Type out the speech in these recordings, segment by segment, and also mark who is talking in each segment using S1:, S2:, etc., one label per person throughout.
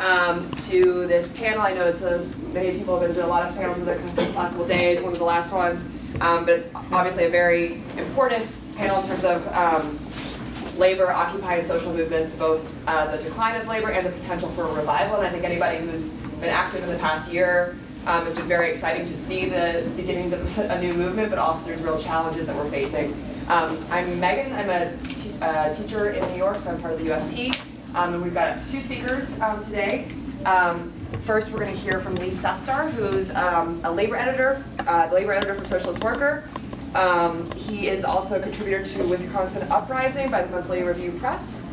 S1: to this panel. I know many people have been doing a lot of panels over the last couple days, one of the last ones, but it's obviously a very important panel in terms of labor, occupying and social movements, both the decline of labor and the potential for a revival. And I think anybody who's been active in the past year, it's been very exciting to see the beginnings of a new movement, but also there's real challenges that we're facing. I'm Megan. I'm a teacher in New York, so I'm part of the UFT. And we've got two speakers today. First, we're going to hear from Lee Sestar, who's a labor editor, the labor editor for Socialist Worker. He is also a contributor to Wisconsin Uprising by the Monthly Review Press.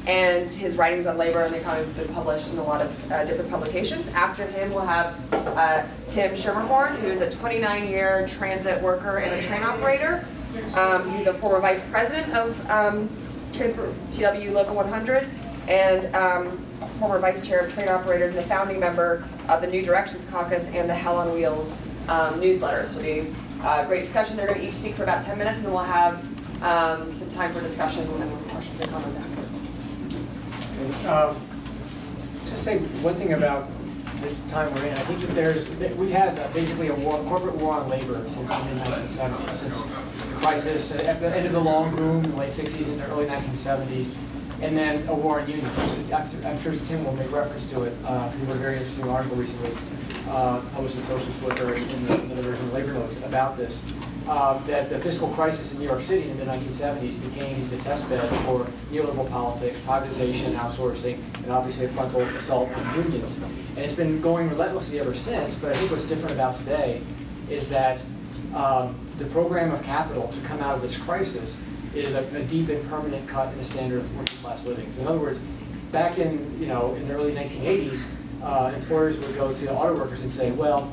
S1: And his writings on labor and the economy have been published in a lot of different publications. After him, we'll have Tim Schermerhorn, who's a 29-year transit worker and a train operator. He's a former vice president of Transport TW Local 100 and former vice chair of train operators and a founding member of the New Directions Caucus and the Hell on Wheels newsletters. So it'll be a great discussion. They're going to each speak for about 10 minutes, and then we'll have some time for discussion and questions and comments afterwards.
S2: Just say one thing about the time we're in. I think that we've had basically a corporate war on labor since the mid-1970s, since the crisis at the end of the long boom in the late 60s and the early 1970s, and then a war on unions, which I'm sure Tim will make reference to it. He wrote a very interesting article recently, published in Socialist Worker in the version of Labor Notes about this, that the fiscal crisis in New York City in the 1970s became the testbed for neoliberal politics, privatization, outsourcing, and obviously a frontal assault on unions. And it's been going relentlessly ever since, but I think what's different about today is that the program of capital to come out of this crisis is a deep and permanent cut in the standard of working class living. So in other words, back in the early 1980s, employers would go to auto workers and say, well,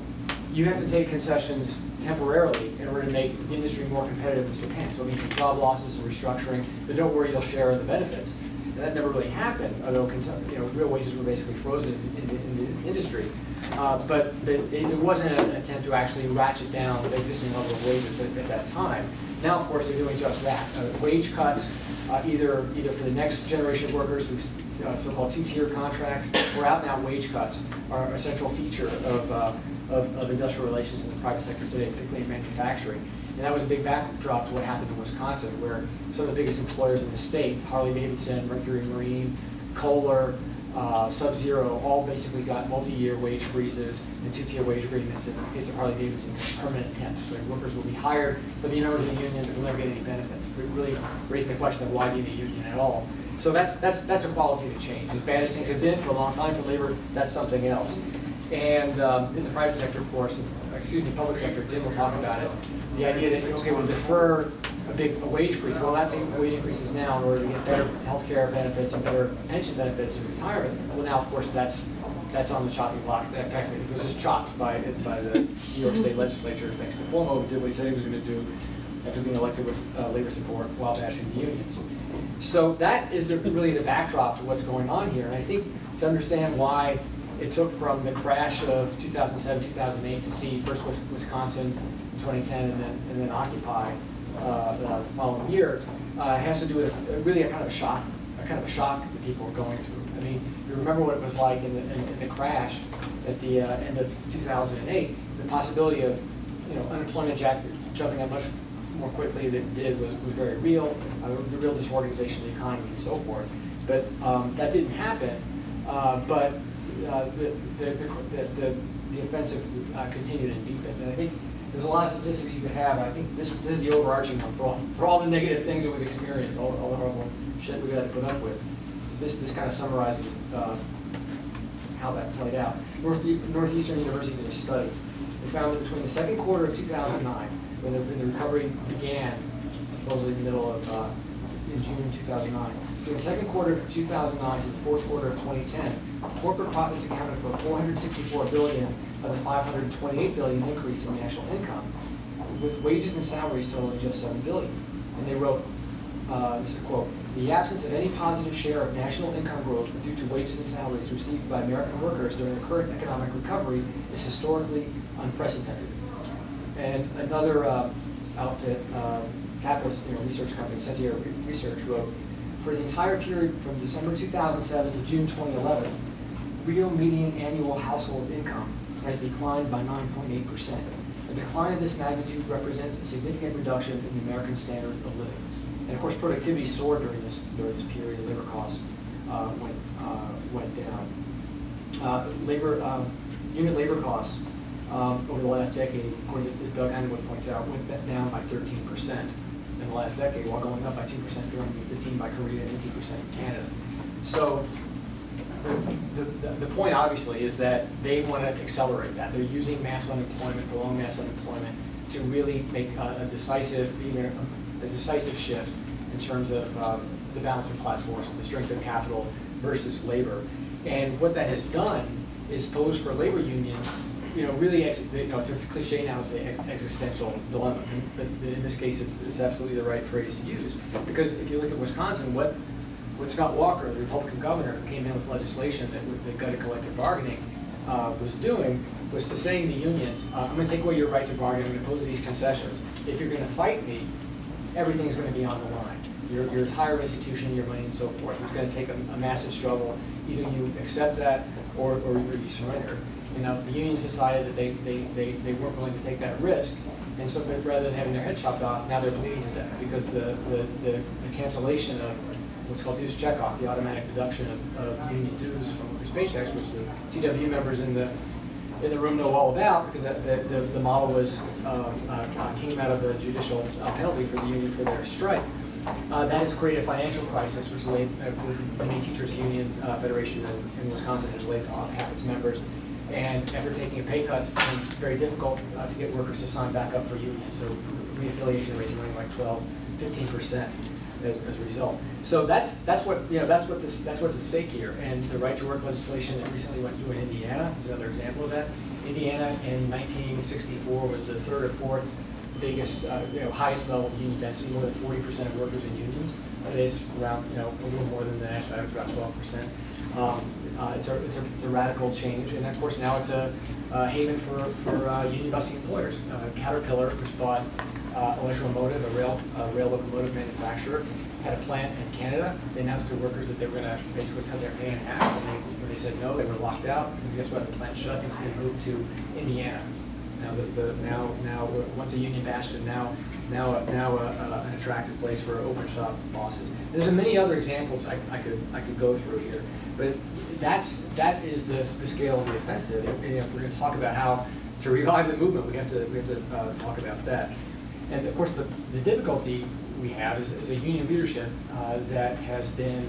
S2: you have to take concessions temporarily in order to make the industry more competitive in Japan. So it means some job losses and restructuring, but don't worry, they'll share in the benefits. And that never really happened, although real wages were basically frozen in the industry. But it wasn't an attempt to actually ratchet down the existing level of wages at that time. Now, of course, they're doing just that. Wage cuts, either for the next generation of workers through so-called two-tier contracts, or out-and-out wage cuts are a central feature of industrial relations in the private sector today, particularly in manufacturing. And that was a big backdrop to what happened in Wisconsin, where some of the biggest employers in the state, Harley-Davidson, Mercury Marine, Kohler, Sub-Zero, all basically got multi-year wage freezes and two-tier wage agreements. In the case of Harley-Davidson, permanent temps. So workers will be hired, they'll be a member of the union, but they'll never get any benefits. Really raising the question of why do you need a union at all? So that's a qualitative change. As bad as things have been for a long time for labor, that's something else. And in the private sector, of course, public sector, Tim will talk about it. The idea that, okay, we'll defer a wage increase. Well, that's wage increases now in order to get better health care benefits and better pension benefits in retirement. Well, now, of course, that's on the chopping block. Actually, it was just chopped by the New York State Legislature, thanks to Cuomo, who did what he said he was going to do after being elected with labor support while bashing the unions. So that is really the backdrop to what's going on here. And I think to understand why it took from the crash of 2007, 2008 to see first Wisconsin in 2010 and then Occupy the following year has to do with really a kind of a shock that people were going through. I mean, you remember what it was like in the crash at the end of 2008. The possibility of unemployment jumping up much more quickly than it did was very real. The real disorganization of the economy and so forth. But that didn't happen. But the offensive continued and deepened. And I think there's a lot of statistics you could have. I think this is the overarching one for all the negative things that we've experienced, all the horrible shit we've had to put up with. This kind of summarizes how that played out. Northeastern University did a study. They found that between the second quarter of 2009, when the recovery began, supposedly in the middle of in June 2009, between the second quarter of 2009 to the fourth quarter of 2010, corporate profits accounted for $464 billion of the $528 billion increase in national income, with wages and salaries totaling just $7 billion. And they wrote, this is a quote, "The absence of any positive share of national income growth due to wages and salaries received by American workers during the current economic recovery is historically unprecedented." And another outfit, capitalist research company, Sentier Research, wrote, for the entire period from December 2007 to June 2011, real median annual household income has declined by 9.8%. A decline of this magnitude represents a significant reduction in the American standard of living. And of course, productivity soared during this period. Labor costs went down. Unit labor costs over the last decade, according to Doug Henwood points out, went down by 13% in the last decade, while going up by 2% during 2015 by Korea and 18% in Canada. So the point, obviously, is that they want to accelerate that. They're using mass unemployment, prolonged mass unemployment, to really make a decisive shift in terms of the balance of class forces, the strength of capital versus labor. And what that has done is pose for labor unions, really, it's a cliche now to say existential dilemma, but in this case, it's absolutely the right phrase to use. Because if you look at Wisconsin, what Scott Walker, the Republican governor, who came in with legislation that gutted collective bargaining, was doing was to say to the unions, I'm going to take away your right to bargain, I'm going to impose these concessions. If you're going to fight me, everything's going to be on the line. Your entire institution, your money, and so forth. It's going to take a massive struggle. Either you accept that or you surrender. The unions decided that they weren't willing to take that risk, and so rather than having their head chopped off, now they're bleeding to death because the cancellation of what's called dues checkoff, the automatic deduction of union dues from workers' paychecks, which the TW members in the room know all about, because the model was came out of the judicial penalty for the union for their strike. That has created a financial crisis, which the main teachers union federation in Wisconsin has laid off half its members. And after taking a pay cut, it's been very difficult to get workers to sign back up for unions. So reaffiliation rates are running like 12–15% as a result. So that's what's at stake here. And the right to work legislation that recently went through in Indiana is another example of that. Indiana in 1964 was the third or fourth biggest, highest level of union density, more than 40% of workers in unions. Today it's around, a little more than the national average, about 12%. It's a radical change, and of course now it's a haven for union busting employers. Caterpillar, which bought Electromotive, a rail locomotive manufacturer, had a plant in Canada. They announced to workers that they were going to basically cut their pay in half, and when they said no, they were locked out. And guess what? The plant shut and it's been moved to Indiana. Now, once a union bastion, now an attractive place for open shop bosses. There's many other examples I could go through here, but that is the scale of the offensive. And if we're going to talk about how to revive the movement, we have to talk about that. And of course, the difficulty we have is a union leadership that has been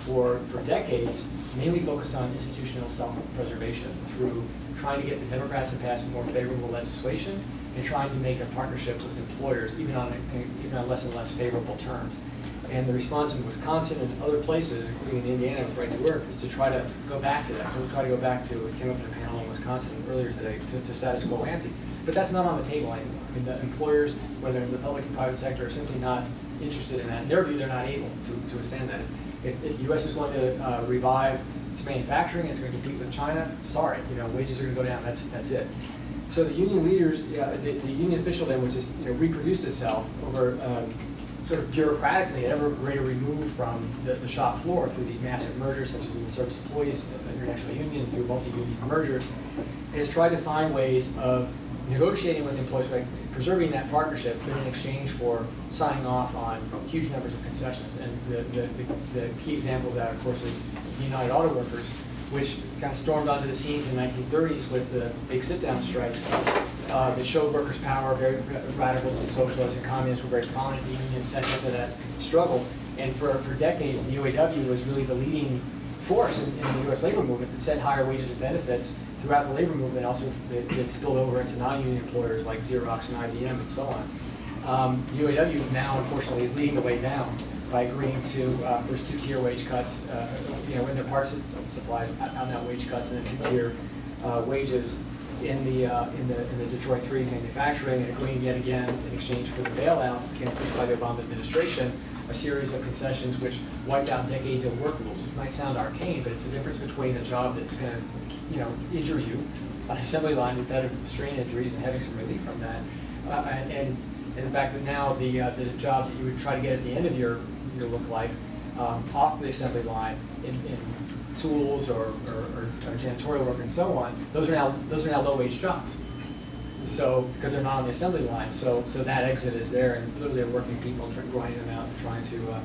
S2: for decades mainly focused on institutional self-preservation through trying to get the Democrats to pass more favorable legislation and trying to make a partnership with employers, even on less and less favorable terms. And the response in Wisconsin and other places, including in Indiana with Right to Work, is to try to go back to that. So we'll try to go back to what came up in a panel in Wisconsin earlier today, to status quo ante. But that's not on the table anymore. I mean, the employers, whether in the public and private sector, are simply not interested in that. In their view, they're not able to withstand that. If the U.S. is going to revive its manufacturing, it's going to compete with China, sorry, wages are going to go down, that's it. So the union leaders, the union official then was just reproduced itself over sort of bureaucratically at ever greater remove from the shop floor through these massive mergers, such as in the Service Employees International Union, through multi-union mergers, has tried to find ways of negotiating with employees, like preserving that partnership, but in exchange for signing off on huge numbers of concessions. And the key example of that, of course, is the United Auto Workers, which kind of stormed onto the scenes in the 1930s with the big sit-down strikes that showed workers' power. Very radicals and socialists and communists were very prominent in the union central to that struggle. And for decades, the UAW was really the leading force in the U.S. labor movement that set higher wages and benefits throughout the labor movement. Also, it spilled over into non-union employers like Xerox and IBM and so on. UAW now, unfortunately, is leading the way down by agreeing to first two-tier wage cuts, in their parts supply, out-and-out wage cuts, and then two-tier wages in the Detroit 3 manufacturing, and agreeing yet again in exchange for the bailout, pushed by the Obama administration, a series of concessions which wiped out decades of work rules, which might sound arcane, but it's the difference between a job that's going to, injure you on an assembly line with repetitive strain injuries and having some relief from that, and the fact that now the jobs that you would try to get at the end of your work life off the assembly line in tools or janitorial work and so on, those are now low-wage jobs. So, because they're not on the assembly line, so that exit is there, and literally they're working people, grinding them out, and trying to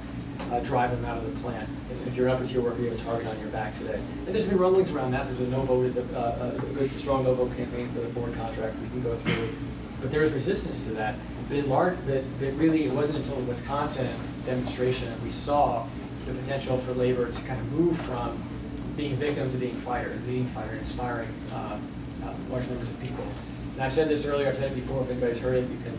S2: drive them out of the plant. If you're an upper tier worker, you have a target on your back today. And there's been rumblings around that. There's a no vote, a good, strong no vote campaign for the Ford contract. We can go through it, but there's resistance to that. But in large, that really it wasn't until the Wisconsin demonstration that we saw the potential for labor to kind of move from being victim to being fighter, inspiring large numbers of people. And I've said this earlier, I've said it before, if anybody's heard it, you can,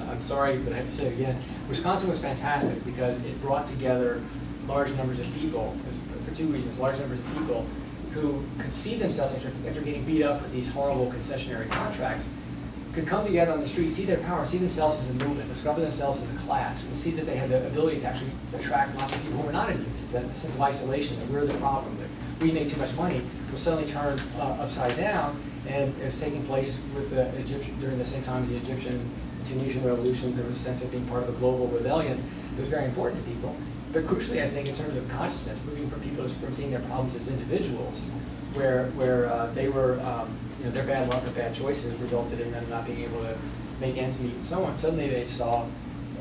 S2: I'm sorry, but I have to say it again. Wisconsin was fantastic because it brought together large numbers of people, for two reasons, large numbers of people who could see themselves after getting beat up with these horrible concessionary contracts, could come together on the street, see their power, see themselves as a movement, discover themselves as a class, and see that they had the ability to actually attract lots of people who were not in unions, that sense of isolation, that we're the problem, that we make too much money, will suddenly turn upside down, and it's taking place with the Egyptian, during the same time as the Egyptian Tunisian revolutions. There was a sense of being part of a global rebellion that was very important to people. But crucially, I think, in terms of consciousness, moving from people from seeing their problems as individuals, where they were, their bad luck or bad choices resulted in them not being able to make ends meet and so on. Suddenly they saw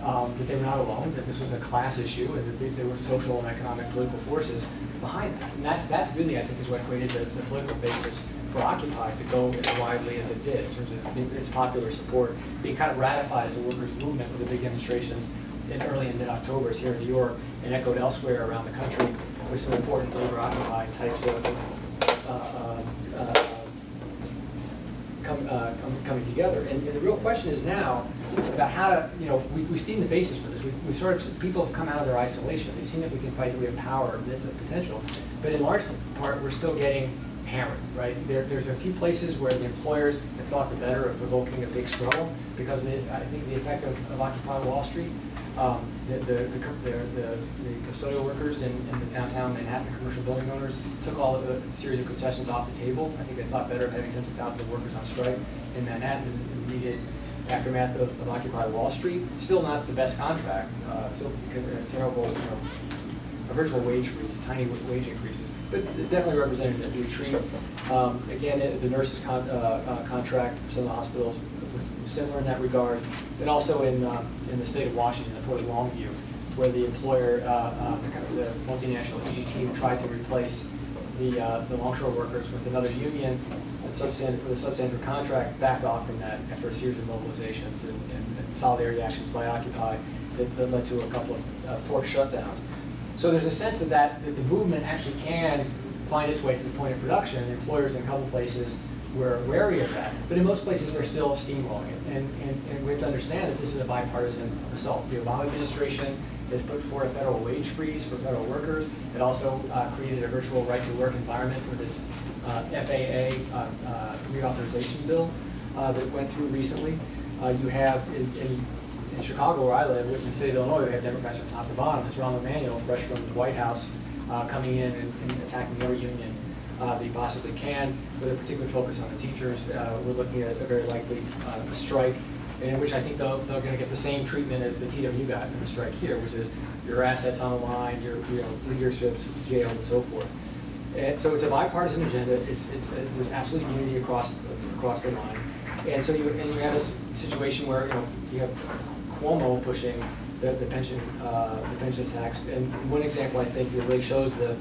S2: that they were not alone, that this was a class issue, and that there were social and economic political forces behind that. And that really, I think, is what created the political basis for Occupy to go as widely as it did in terms of its popular support, being kind of ratified as a workers' movement with the big demonstrations in early and mid-October here in New York and echoed elsewhere around the country with some important labor Occupy types of coming together. And the real question is now about how to, we've seen the basis for this. We've sort of, people have come out of their isolation. They've seen that we can fight, that we have power, that's a potential. But in large part, we're still getting hammered, right? There's a few places where the employers have thought the better of provoking a big struggle because I think the effect of Occupy Wall Street, the custodial workers in the downtown Manhattan commercial building owners took all of the series of concessions off the table. I think they thought better of having tens of thousands of workers on strike in Manhattan in the immediate aftermath of Occupy Wall Street. Still not the best contract, still a terrible, a virtual wage freeze, tiny wage increases, but it definitely represented a retreat. Again, the nurses' contract for some of the hospitals was similar in that regard, and also in the state of Washington, the Port of Longview, where the employer, the multinational EGT, tried to replace the longshore workers with another union with a substandard contract, backed off from that after a series of mobilizations and solidarity actions by Occupy that led to a couple of port shutdowns. So there's a sense that the movement actually can find its way to the point of production. Employers in a couple places were wary of that, but in most places they're still steamrolling it. And we have to understand that this is a bipartisan assault. The Obama administration has put forward a federal wage freeze for federal workers. It also created a virtual right-to-work environment with its FAA reauthorization bill that went through recently. You have in Chicago, where I live, in the city of Illinois, we have Democrats from top to bottom. It's Rahm Emanuel, fresh from the White House, coming in and attacking every union that he possibly can, with a particular focus on the teachers. We're looking at a very likely strike, in which I think they're going to get the same treatment as the TW got in the strike here, which is your assets on the line, your leaderships jailed, and so forth. And so it's a bipartisan agenda. There's absolute unity across the line, and so you have a situation where you have Cuomo pushing the pension tax, and one example I think that really shows the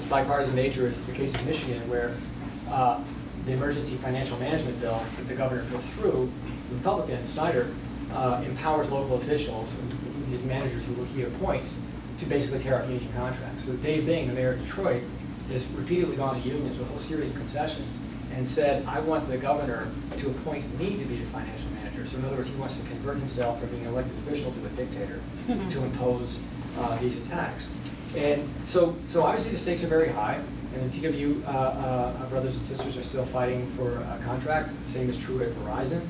S2: bipartisan nature is the case of Michigan, where the emergency financial management bill that the governor put through, Republican Snyder, empowers local officials, these managers who he appoints, to basically tear up union contracts. So Dave Bing, the mayor of Detroit, has repeatedly gone to unions with a whole series of concessions and said, I want the governor to appoint me to be the financial manager. So in other words, he wants to convert himself from being an elected official to a dictator to impose these attacks. And so obviously the stakes are very high, and the TW brothers and sisters are still fighting for a contract. The same is true at Verizon.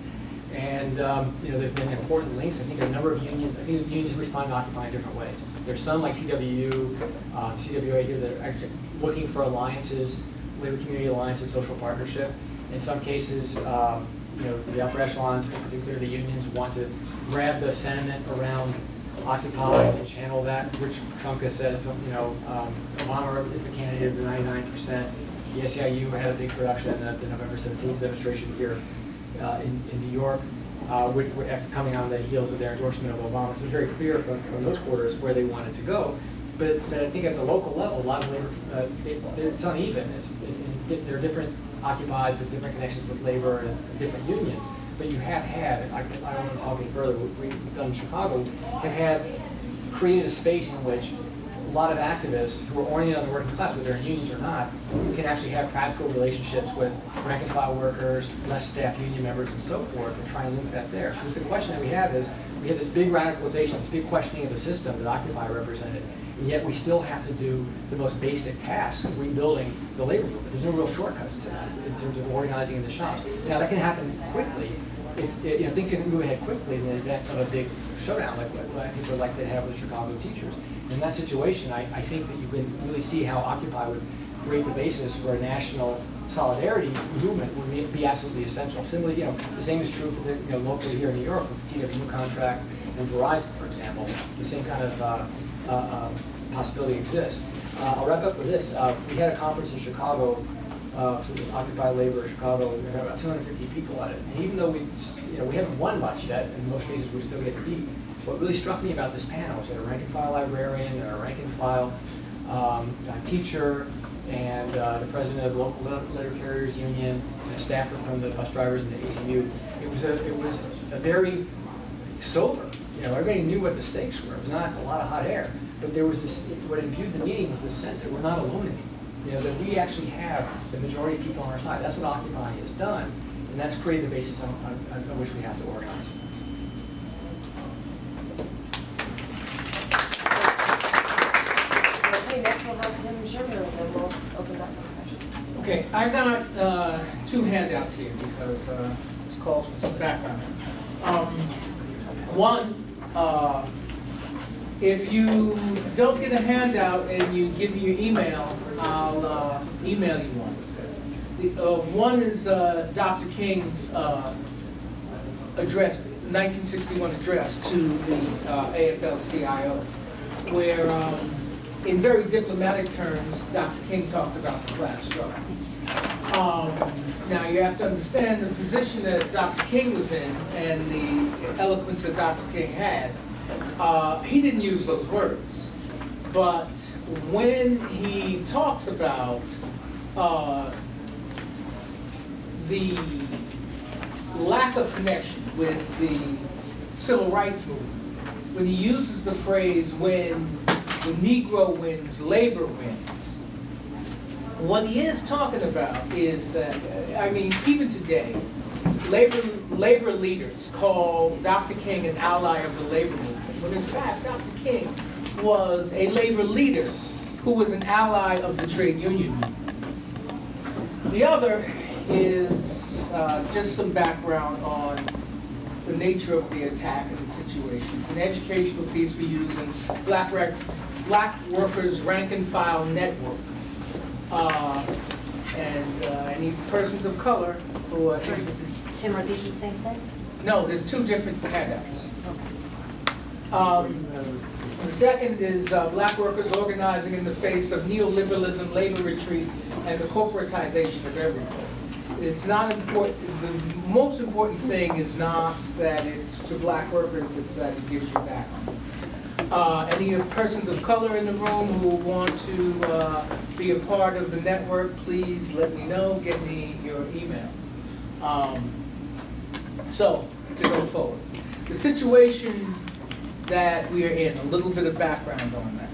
S2: And there's been important links. I think a number of unions, I think the unions have responded to Occupy in different ways. There's some like TWU, CWA here that are actually looking for alliances, labor community alliances, social partnership. In some cases, the upper echelons, particularly the unions, want to grab the sentiment around Occupy and channel that. Rich Trumka said, you know, Obama is the candidate of the 99%. The SEIU had a big production at the November 17th demonstration here in New York, coming on the heels of their endorsement of Obama. So it's very clear from those quarters where they wanted to go. But I think at the local level, a lot of labor, it's uneven. There are different occupies with different connections with labor and different unions. But you have had, and I don't want to talk any further, we've done in Chicago, have created a space in which a lot of activists who are oriented on the working class, whether they're in unions or not, can actually have practical relationships with rank and file workers, less staff union members, and so forth, and try and link that there. Because the question that we have is, we have this big radicalization, this big questioning of the system that Occupy represented, and yet we still have to do the most basic task of rebuilding the labor movement. There's no real shortcuts to that in terms of organizing in the shops. Now that can happen quickly. If things can move ahead quickly in the event of a big showdown, like what I think we'd like to have with Chicago teachers. In that situation, I think that you can really see how Occupy would create the basis for a national solidarity movement would be absolutely essential. Similarly, you know, the same is true for the, you know, locally here in New York with the TWU contract and Verizon, for example. The same kind of possibility exists. I'll wrap up with this. We had a conference in Chicago for Occupy Labor Chicago. We had about 250 people at it. And even though we haven't won much yet, in most cases we still get deep. What really struck me about this panel was that a rank and file librarian, and a rank and file teacher, and the president of the local letter carriers union, and a staffer from the bus drivers and the ATU. It was a very sober. You know, everybody knew what the stakes were. It was not a lot of hot air, but there was this. What imbued the meeting was the sense that we're not alone in it. You know, that we actually have the majority of people on our side. That's what Occupy has done, and that's created the basis on which we have to organize.
S1: Okay, next we'll have Tim Sherman, and then we'll open that discussion.
S3: Okay, I got two handouts here because this calls for some background. One, if you don't get a handout and you give me your email, I'll email you one. One is Dr. King's address, 1961 address to the AFL-CIO, where in very diplomatic terms, Dr. King talks about the class struggle. Now you have to understand the position that Dr. King was in and the eloquence that Dr. King had. He didn't use those words, but when he talks about the lack of connection with the civil rights movement, when he uses the phrase, when the Negro wins, labor wins, what he is talking about is that, I mean, even today, labor leaders call Dr. King an ally of the labor movement, when in fact, Dr. King was a labor leader who was an ally of the trade union movement. The other is just some background on the nature of the attack and the situation. It's an educational piece we use in Black Workers Rank and File Network. And any persons of color who are interested.
S4: Tim, are these the same thing?
S3: No, there's two different handouts. The second is Black workers organizing in the face of neoliberalism, labor retreat, and the corporatization of everything. It's not important. The most important thing is not that it's to black workers, it's that it gives you back. Any persons of color in the room who want to be a part of the network, please let me know, get me your email. So, to go forward. The situation that we are in, a little bit of background on that.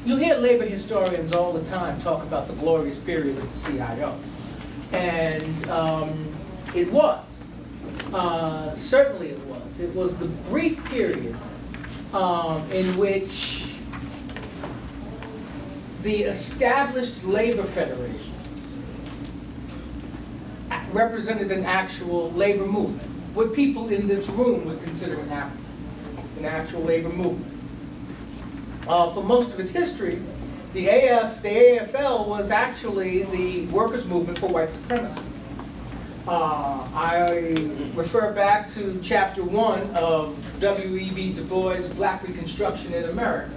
S3: You hear labor historians all the time talk about the glorious period of the CIO. And it was. Certainly it was. It was the brief period in which the established labor federation represented an actual labor movement. What people in this room would consider an actual labor movement. For most of its history, the AFL was actually the workers' movement for white supremacy. I refer back to chapter 1 of W.E.B. Du Bois' Black Reconstruction in America.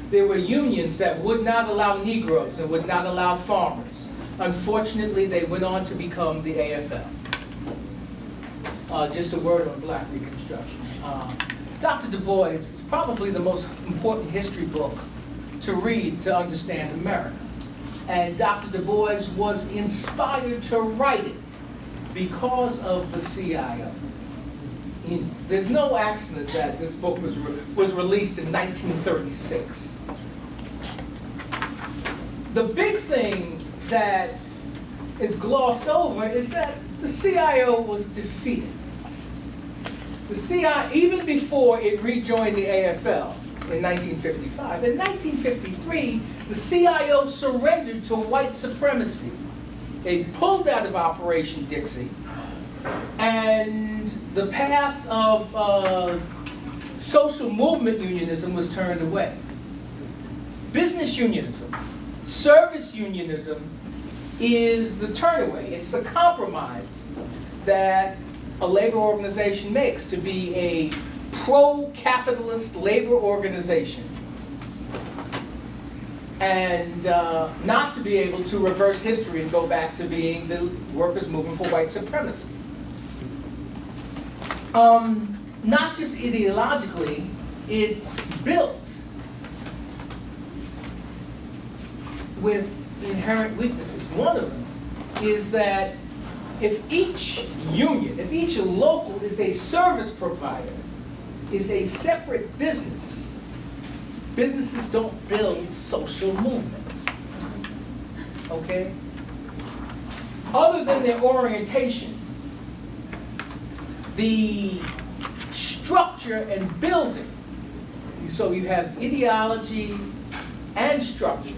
S3: There were unions that would not allow Negroes and would not allow farmers. Unfortunately, they went on to become the AFL. Just a word on Black Reconstruction. Dr. Du Bois is probably the most important history book to read to understand America. And Dr. Du Bois was inspired to write it because of the CIO. There's no accident that this book was released in 1936. The big thing that is glossed over is that the CIO was defeated. The CIO, even before it rejoined the AFL in 1955, in 1953, the CIO surrendered to white supremacy. They pulled out of Operation Dixie, and the path of social movement unionism was turned away. Business unionism, service unionism is the turnaway. It's the compromise that a labor organization makes to be a pro-capitalist labor organization and not to be able to reverse history and go back to being the workers moving for white supremacy. Not just ideologically, it's built with inherent weaknesses. One of them is that if each union, if each local is a service provider, is a separate business, businesses don't build social movements, okay? Other than their orientation, the structure and building, so you have ideology and structure,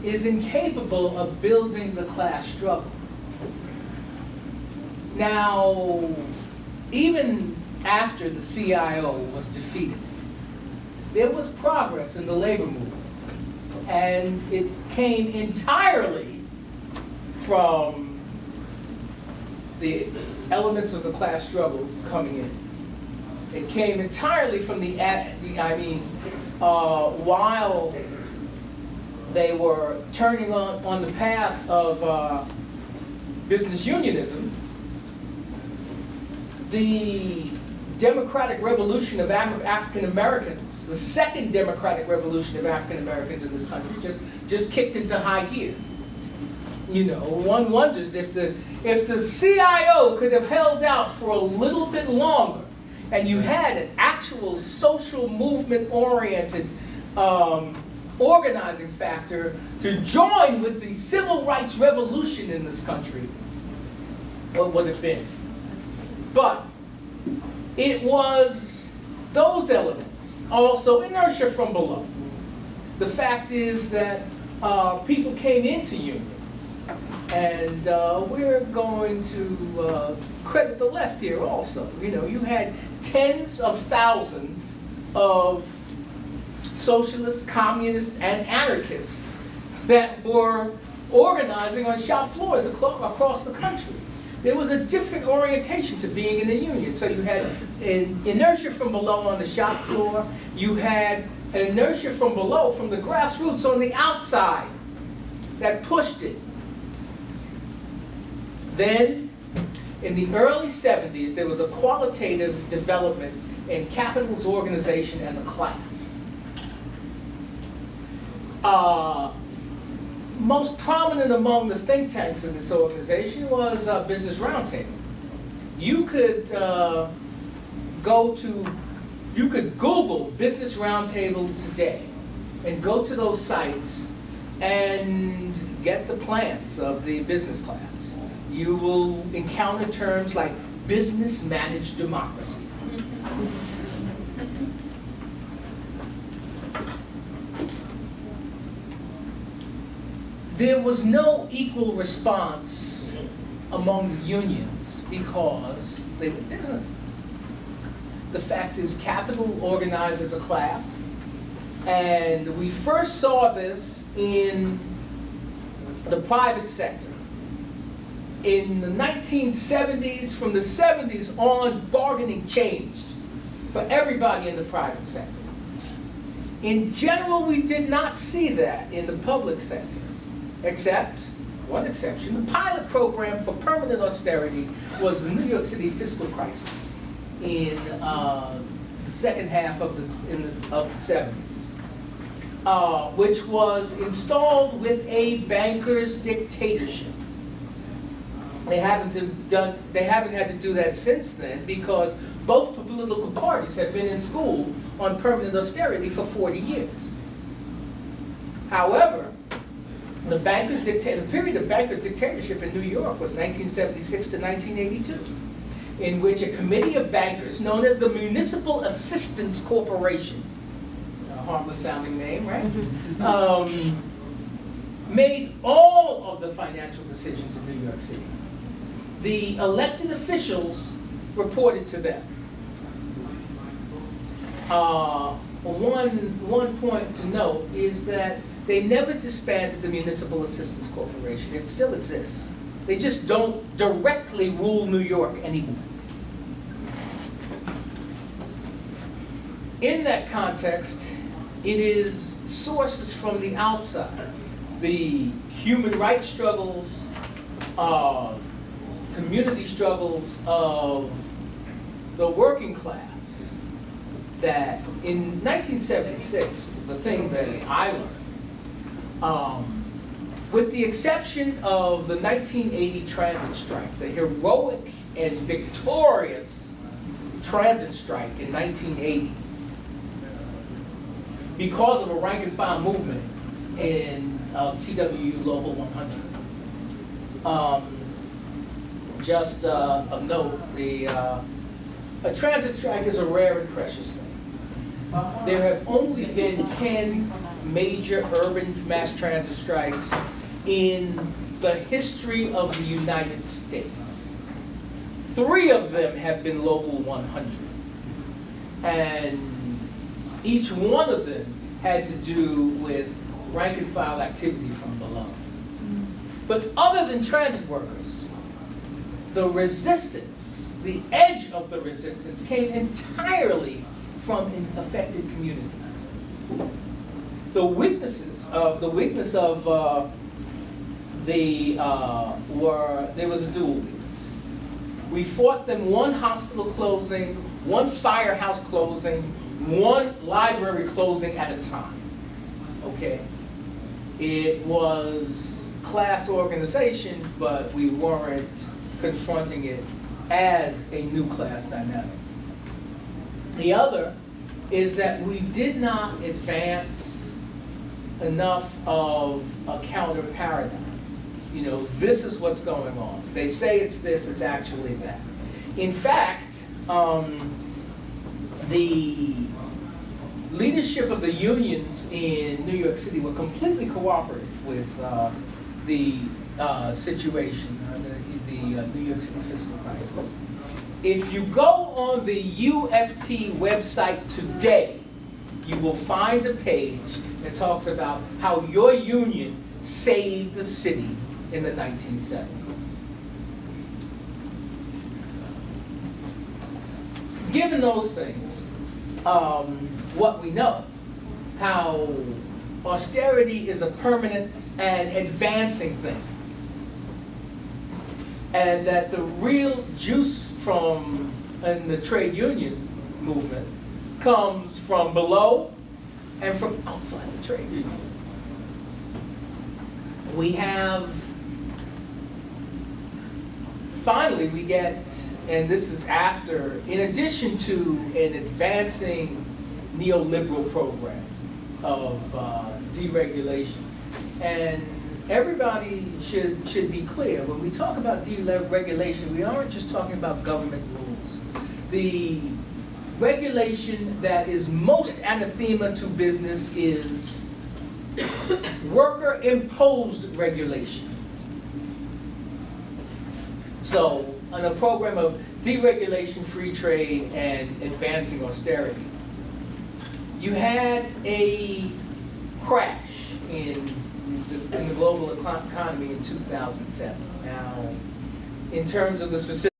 S3: is incapable of building the class struggle. Now, even after the CIO was defeated, there was progress in the labor movement, and it came entirely from the elements of the class struggle coming in. It came entirely from while they were turning on the path of business unionism, the democratic revolution of African Americans, the second democratic revolution of African Americans in this country, just kicked into high gear. You know, one wonders if the CIO could have held out for a little bit longer, and you had an actual social movement-oriented organizing factor to join with the civil rights revolution in this country, what would have been? But it was those elements, also inertia from below. The fact is that people came into unions, and we're going to credit the left here also. You know, you had tens of thousands of socialists, communists, and anarchists that were organizing on shop floors across the country. There was a different orientation to being in a union. So you had an inertia from below on the shop floor. You had an inertia from below, from the grassroots on the outside, that pushed it. Then, in the early 70s, there was a qualitative development in capital's organization as a class. Most prominent among the think tanks in this organization was Business Roundtable. You could you could Google Business Roundtable today and go to those sites and get the plans of the business class. You will encounter terms like business managed democracy. There was no equal response among the unions because they were businesses. The fact is, capital organized as a class, and we first saw this in the private sector. In the 1970s, from the 70s on, bargaining changed for everybody in the private sector. In general, we did not see that in the public sector, except one exception. The pilot program for permanent austerity was the New York City fiscal crisis in the second half of the 70s, which was installed with a banker's dictatorship. They haven't had to do that since then because both political parties have been in school on permanent austerity for 40 years. However, the period of bankers' dictatorship in New York was 1976 to 1982, in which a committee of bankers known as the Municipal Assistance Corporation, a harmless sounding name, right? Made all of the financial decisions in New York City. The elected officials reported to them. One point to note is that they never disbanded the Municipal Assistance Corporation. It still exists. They just don't directly rule New York anymore. In that context, it is sources from the outside, the human rights struggles, community struggles of the working class, that in 1976, the thing that I learned, with the exception of the 1980 transit strike, the heroic and victorious transit strike in 1980, because of a rank and file movement in TWU Local 100. Just of note, a transit strike is a rare and precious thing. There have only been 10 major urban mass transit strikes in the history of the United States. 3 of them have been Local 100. And each one of them had to do with rank and file activity from below. But other than transit workers, the resistance, the edge of the resistance came entirely from affected communities. The weakness of there was a dual weakness. We fought them one hospital closing, one firehouse closing, one library closing at a time. Okay? It was class organization, but we weren't confronting it as a new class dynamic. The other is that we did not advance enough of a counter paradigm. You know, this is what's going on. They say it's this, it's actually that. In fact, the leadership of the unions in New York City were completely cooperative with the situation, the New York City fiscal crisis. If you go on the UFT website today, you will find a page that talks about how your union saved the city in the 1970s. Given those things, what we know, how austerity is a permanent and advancing thing, and that the real juice from in the trade union movement comes from below and from outside the trade unions. We have, finally we get, and this is after, in addition to an advancing neoliberal program of deregulation, and everybody should be clear, when we talk about deregulation, we aren't just talking about government rules. The regulation that is most anathema to business is worker-imposed regulation. So, on a program of deregulation, free trade, and advancing austerity, you had a crash in the global economy in 2007. Now, in terms of the specific